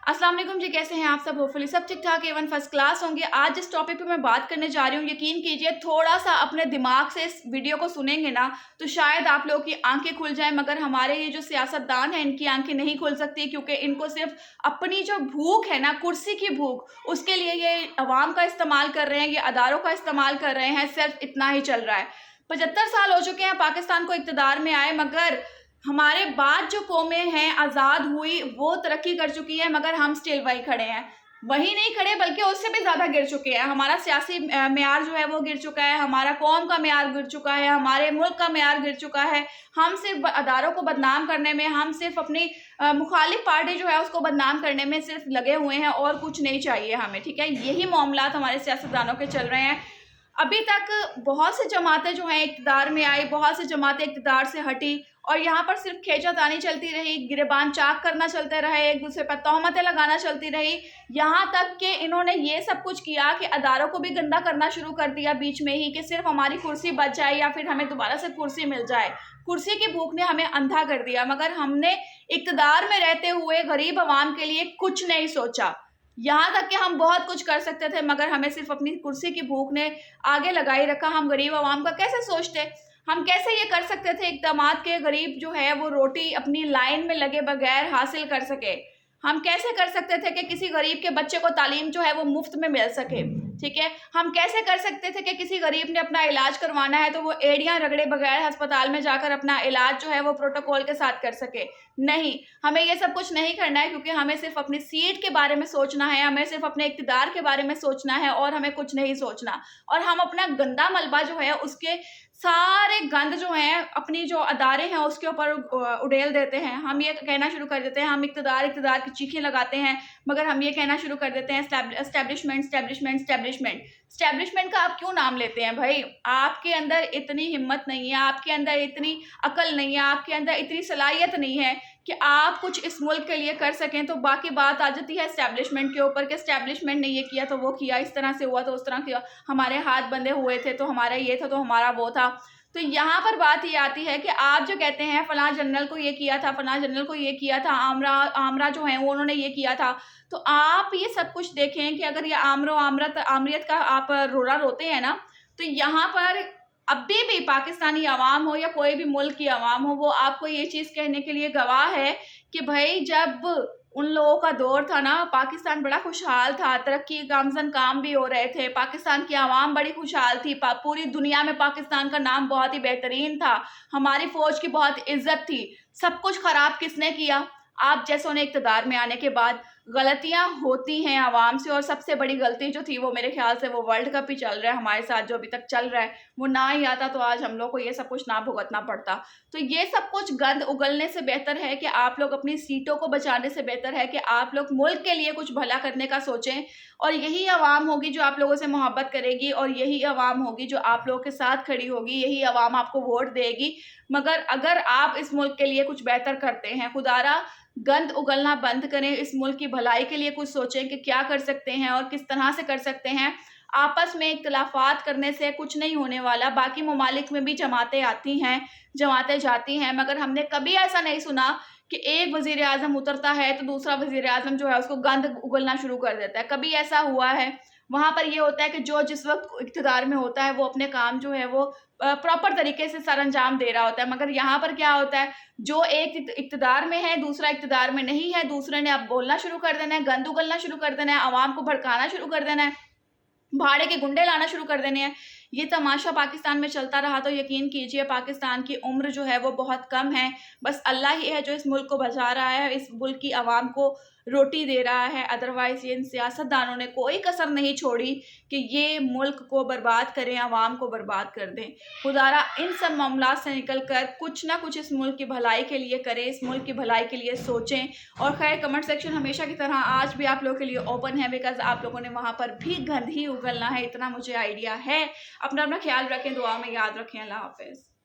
अस्सलाम वालेकुम जी, कैसे हैं आप सब? होपफुली सब ठीक ठाक एवन फर्स्ट क्लास होंगे। आज जिस टॉपिक पे मैं बात करने जा रही हूँ, यकीन कीजिए थोड़ा सा अपने दिमाग से इस वीडियो को सुनेंगे ना तो शायद आप लोगों की आंखें खुल जाएं, मगर हमारे ये जो सियासतदान हैं इनकी आंखें नहीं खुल सकती, क्योंकि इनको सिर्फ अपनी जो भूख है ना, कुर्सी की भूख, उसके लिए ये अवाम का इस्तेमाल कर रहे हैं, ये अदारों का इस्तेमाल कर रहे हैं। सिर्फ इतना ही चल रहा है। 75 साल हो चुके हैं पाकिस्तान को इक़्तिदार में आए, मगर हमारे बाद जो कौमें हैं आज़ाद हुई वो तरक्की कर चुकी है, मगर हम स्टिल वही खड़े हैं। वही नहीं खड़े बल्कि उससे भी ज़्यादा गिर चुके हैं। हमारा सियासी मेयार जो है वो गिर चुका है, हमारा कौम का मेयार गिर चुका है, हमारे मुल्क का मेयार गिर चुका है। हम सिर्फ अदारों को बदनाम करने में, हम सिर्फ अपनी मुखालिफ पार्टी जो है उसको बदनाम करने में सिर्फ लगे हुए हैं और कुछ नहीं चाहिए हमें, ठीक है। यही मामलात हमारे सियासतदानों के चल रहे हैं। अभी तक बहुत से जमातें जो हैं इक़्तिदार में आई, बहुत से जमातें इक़्तिदार से हटी और यहाँ पर सिर्फ खींचातानी चलती रही, गिरेबान चाक करना चलते रहे, एक दूसरे पर तोहमतें लगाना चलती रही। यहाँ तक कि इन्होंने ये सब कुछ किया कि अदारों को भी गंदा करना शुरू कर दिया बीच में ही, कि सिर्फ हमारी कुर्सी बच जाए या फिर हमें दोबारा से कुर्सी मिल जाए। कुर्सी की भूख ने हमें अंधा कर दिया, मगर हमने इक़्तिदार में रहते हुए गरीब आवाम के लिए कुछ नहीं सोचा। यहाँ तक कि हम बहुत कुछ कर सकते थे, मगर हमें सिर्फ अपनी कुर्सी की भूख ने आगे लगाई रखा। हम गरीब आवाम का कैसे सोचते? हम कैसे ये कर सकते थे इक़दामात के गरीब जो है वो रोटी अपनी लाइन में लगे बगैर हासिल कर सके? हम कैसे कर सकते थे कि किसी गरीब के बच्चे को तालीम जो है वो मुफ्त में मिल सके, ठीक है। हम कैसे कर सकते थे कि किसी गरीब ने अपना इलाज करवाना है तो वो एड़ियां रगड़े बगैर अस्पताल में जाकर अपना इलाज जो है वो प्रोटोकॉल के साथ कर सके? नहीं, हमें ये सब कुछ नहीं करना है, क्योंकि हमें सिर्फ अपनी सीट के बारे में सोचना है, हमें सिर्फ अपने इक़्तिदार के बारे में सोचना है और हमें कुछ नहीं सोचना। और हम अपना गंदा मलबा जो है उसके सारे गंद जो हैं अपनी जो अदारे हैं उसके ऊपर उड़ेल देते हैं। हम ये कहना शुरू कर देते हैं, हम इक़्तिदार की चीखें लगाते हैं, मगर हम ये कहना शुरू कर देते हैं एस्टैब्लिशमेंट का आप क्यों नाम लेते हैं भाई? आपके अंदर इतनी हिम्मत नहीं है, आपके अंदर इतनी अकल नहीं है, आपके अंदर इतनी सलाहियत नहीं है कि आप कुछ इस मुल्क के लिए कर सकें। तो बाकी बात आ जाती है एस्टैब्लिशमेंट के ऊपर कि एस्टैब्लिशमेंट ने ये किया तो वो किया, इस तरह से हुआ तो उस तरह किया, हमारे हाथ बंधे हुए थे तो हमारा ये था तो हमारा वो था। तो यहाँ पर बात ये आती है कि आप जो कहते हैं फलां जनरल को ये किया था, फलां जनरल को ये किया था, आमरा जो है वो उन्होंने ये किया था, तो आप ये सब कुछ देखें कि अगर ये आमरियत का आप रोला रोते हैं ना, तो यहाँ पर अभी भी पाकिस्तानी आवाम हो या कोई भी मुल्क की आवाम हो, वो आपको ये चीज़ कहने के लिए गवाह है कि भाई जब उन लोगों का दौर था ना, पाकिस्तान बड़ा खुशहाल था, तरक्की गामजन काम भी हो रहे थे, पाकिस्तान की आवाम बड़ी खुशहाल थी, पूरी दुनिया में पाकिस्तान का नाम बहुत ही बेहतरीन था, हमारी फ़ौज की बहुत इज्जत थी। सब कुछ ख़राब किसने किया? आप जैसों ने इक़्तिदार में आने के बाद। गलतियां होती हैं आवाम से, और सबसे बड़ी गलती जो थी वो मेरे ख्याल से वो वर्ल्ड कप ही चल रहा है हमारे साथ, जो अभी तक चल रहा है, वो ना ही आता तो आज हम लोग को ये सब कुछ ना भुगतना पड़ता। तो ये सब कुछ गंद उगलने से बेहतर है कि आप लोग अपनी सीटों को बचाने से बेहतर है कि आप लोग मुल्क के लिए कुछ भला करने का सोचें, और यही आवाम होगी जो आप लोगों से मोहब्बत करेगी, और यही आवाम होगी जो आप लोगों के साथ खड़ी होगी, यही आवाम आपको वोट देगी। मगर अगर आप इस मुल्क के लिए कुछ बेहतर करते हैं, खुदारा गंद उगलना बंद करें, इस मुल्क की भलाई के लिए कुछ सोचें कि क्या कर सकते हैं और किस तरह से कर सकते हैं। आपस में इख्तिलाफात करने से कुछ नहीं होने वाला। बाकी ममालिक में भी जमातें आती हैं, जमातें जाती हैं, मगर हमने कभी ऐसा नहीं सुना कि एक वज़ीर आज़म उतरता है तो दूसरा वज़ीर आज़म जो है उसको गंद उगलना शुरू कर देता है। कभी ऐसा हुआ है? वहाँ पर ये होता है कि जो जिस वक्त इक़्तिदार में होता है वो अपने काम जो है वो प्रॉपर तरीके से सरअंजाम दे रहा होता है, मगर यहाँ पर क्या होता है, जो एक इक़्तिदार में है दूसरा इक़्तिदार में नहीं है, दूसरे ने अब बोलना शुरू कर देना है, गंद उगलना शुरू कर देना है, आवाम को भड़काना शुरू कर देना है, भाड़े के गुंडे लाना शुरू कर देने हैं। ये तमाशा पाकिस्तान में चलता रहा तो यकीन कीजिए पाकिस्तान की उम्र जो है वो बहुत कम है। बस अल्लाह ही है जो इस मुल्क को बचा रहा है, इस मुल्क की आवाम को रोटी दे रहा है। अदरवाइज़ ये इन सियासतदानों ने कोई कसर नहीं छोड़ी कि ये मुल्क को बर्बाद करें, आवाम को बर्बाद कर दें। खुदारा इन सब मामलात से निकल कर कुछ ना कुछ इस मुल्क की भलाई के लिए करें, इस मुल्क की भलाई के लिए सोचें। और खैर कमेंट सेक्शन हमेशा की तरह आज भी आप लोगों के लिए ओपन है, बिकॉज आप लोगों ने वहाँ पर भी गंद ही उगलना है, इतना मुझे आइडिया है। अपना ख्याल रखें, दुआ में याद रखें। अल्लाह हाफ़िज़।